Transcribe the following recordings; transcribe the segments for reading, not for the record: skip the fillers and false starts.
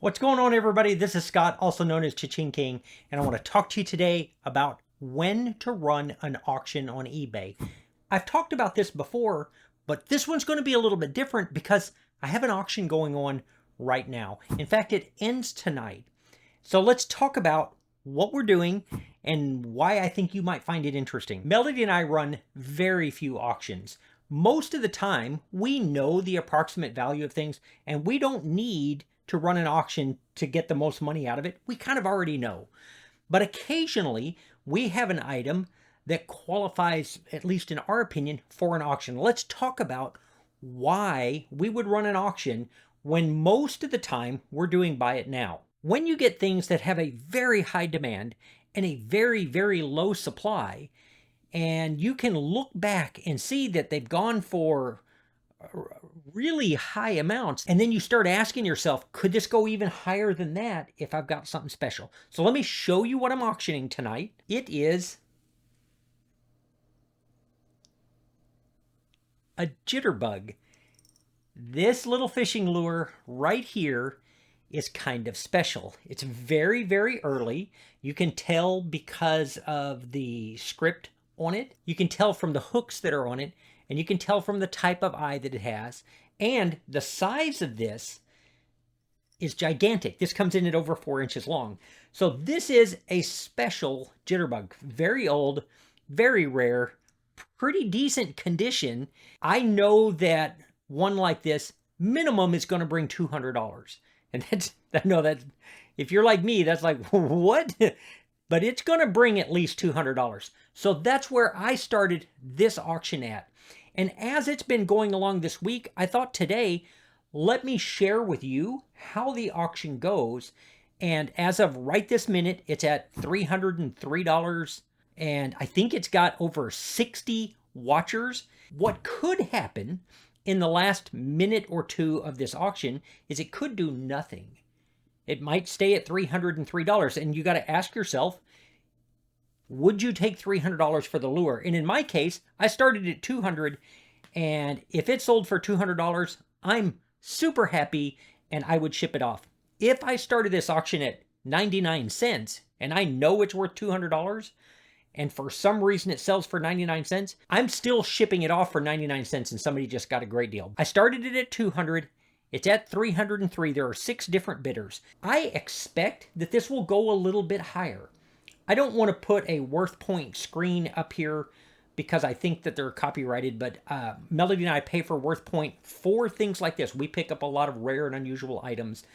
What's going on, everybody? This is Scott, also known as Cha-Ching King, and I want to talk to you today about when to run an auction on eBay. I've talked about this before, but this one's going to be a little bit different because I have an auction going on right now. In fact, it ends tonight. So let's talk about what we're doing and why I think you might find it interesting. Melody and I run very few auctions. Most of the time, we know the approximate value of things, and we don't need to run an auction to get the most money out of it. We kind of already know. But occasionally, we have an item that qualifies, at least in our opinion, for an auction. Let's talk about why we would run an auction when most of the time we're doing buy it now. When you get things that have a very high demand and a very, very low supply, and you can look back and see that they've gone for really high amounts, and then you start asking yourself, could this go even higher than that if I've got something special? So let me show you what I'm auctioning tonight. It is a jitterbug. This little fishing lure right here is kind of special. It's very, very early. You can tell because of the script on it. You can tell from the hooks that are on it, and you can tell from the type of eye that it has. And the size of this is gigantic. This comes in at over 4 inches long. So this is a special jitterbug. Very old, very rare, pretty decent condition. I know that one like this, minimum is going to bring $200. And I know that if you're like me, that's like, what? But it's going to bring at least $200. So that's where I started this auction at. And as it's been going along this week, I thought today, let me share with you how the auction goes. And as of right this minute, it's at $303. And I think it's got over 60 watchers. What could happen in the last minute or two of this auction is it could do nothing. It might stay at $303. And you got to ask yourself, would you take $300 for the lure? And in my case, I started at $200, and if it sold for $200, I'm super happy and I would ship it off. If I started this auction at 99 cents and I know it's worth $200, and for some reason it sells for 99 cents, I'm still shipping it off for 99 cents and somebody just got a great deal. I started it at 200. It's at 303. There are 6 different bidders. I expect that this will go a little bit higher. I don't want to put a worth point screen up here because I think that they're copyrighted, but Melody and I pay for worth point for things like this. We pick up a lot of rare and unusual items,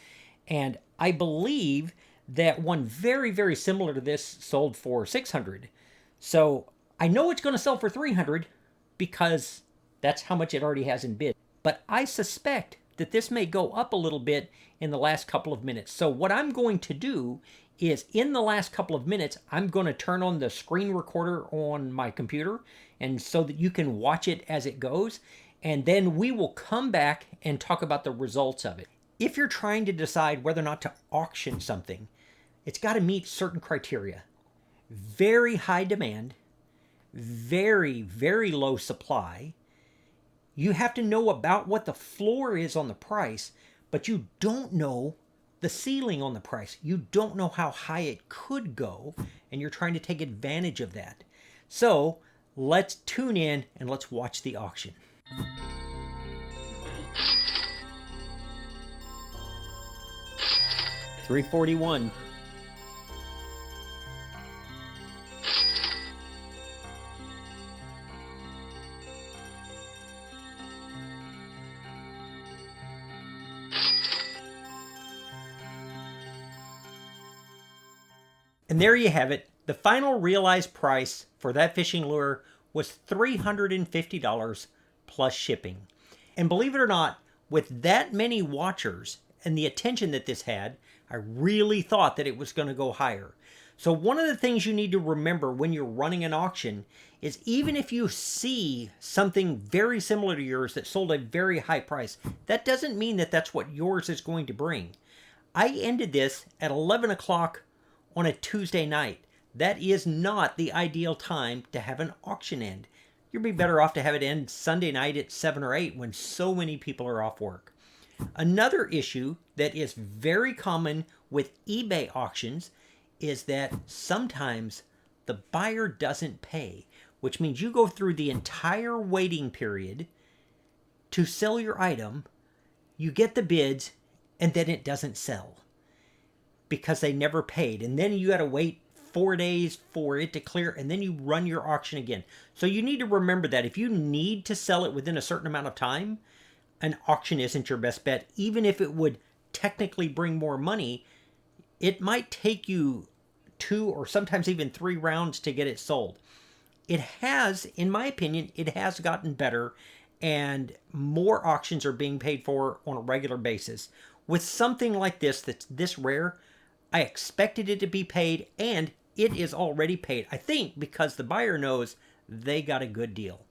and I believe that one very, very similar to this sold for $600. So I know it's going to sell for $300 because that's how much it already has in bid. But I suspect that this may go up a little bit in the last couple of minutes. So what I'm going to do is in the last couple of minutes, I'm going to turn on the screen recorder on my computer, and so that you can watch it as it goes. And then we will come back and talk about the results of it. If you're trying to decide whether or not to auction something, it's got to meet certain criteria. Very high demand, very, very low supply. You have to know about what the floor is on the price, but you don't know the ceiling on the price. You don't know how high it could go, and you're trying to take advantage of that. So let's tune in and let's watch the auction. $341. And there you have it. The final realized price for that fishing lure was $350 plus shipping. And believe it or not, with that many watchers and the attention that this had, I really thought that it was going to go higher. So one of the things you need to remember when you're running an auction is even if you see something very similar to yours that sold a very high price, that doesn't mean that that's what yours is going to bring. I ended this at 11 o'clock on a Tuesday night. That is not the ideal time to have an auction end. You'd be better off to have it end Sunday night at 7 or 8 when so many people are off work. Another issue that is very common with eBay auctions is that sometimes the buyer doesn't pay, which means you go through the entire waiting period to sell your item, you get the bids, and then it doesn't sell because they never paid. And then you got to wait 4 days for it to clear, and then you run your auction again. So you need to remember that if you need to sell it within a certain amount of time, an auction isn't your best bet. Even if it would technically bring more money, it might take you 2 or sometimes even 3 rounds to get it sold. It has, in my opinion, it has gotten better, and more auctions are being paid for on a regular basis. With something like this that's this rare, I expected it to be paid, and it is already paid. I think because the buyer knows they got a good deal.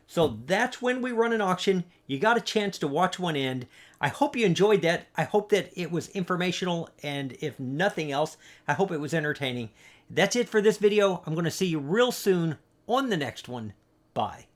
So that's when we run an auction. You got a chance to watch one end. I hope you enjoyed that. I hope that it was informational, and if nothing else, I hope it was entertaining. That's it for this video. I'm going to see you real soon on the next one. Bye.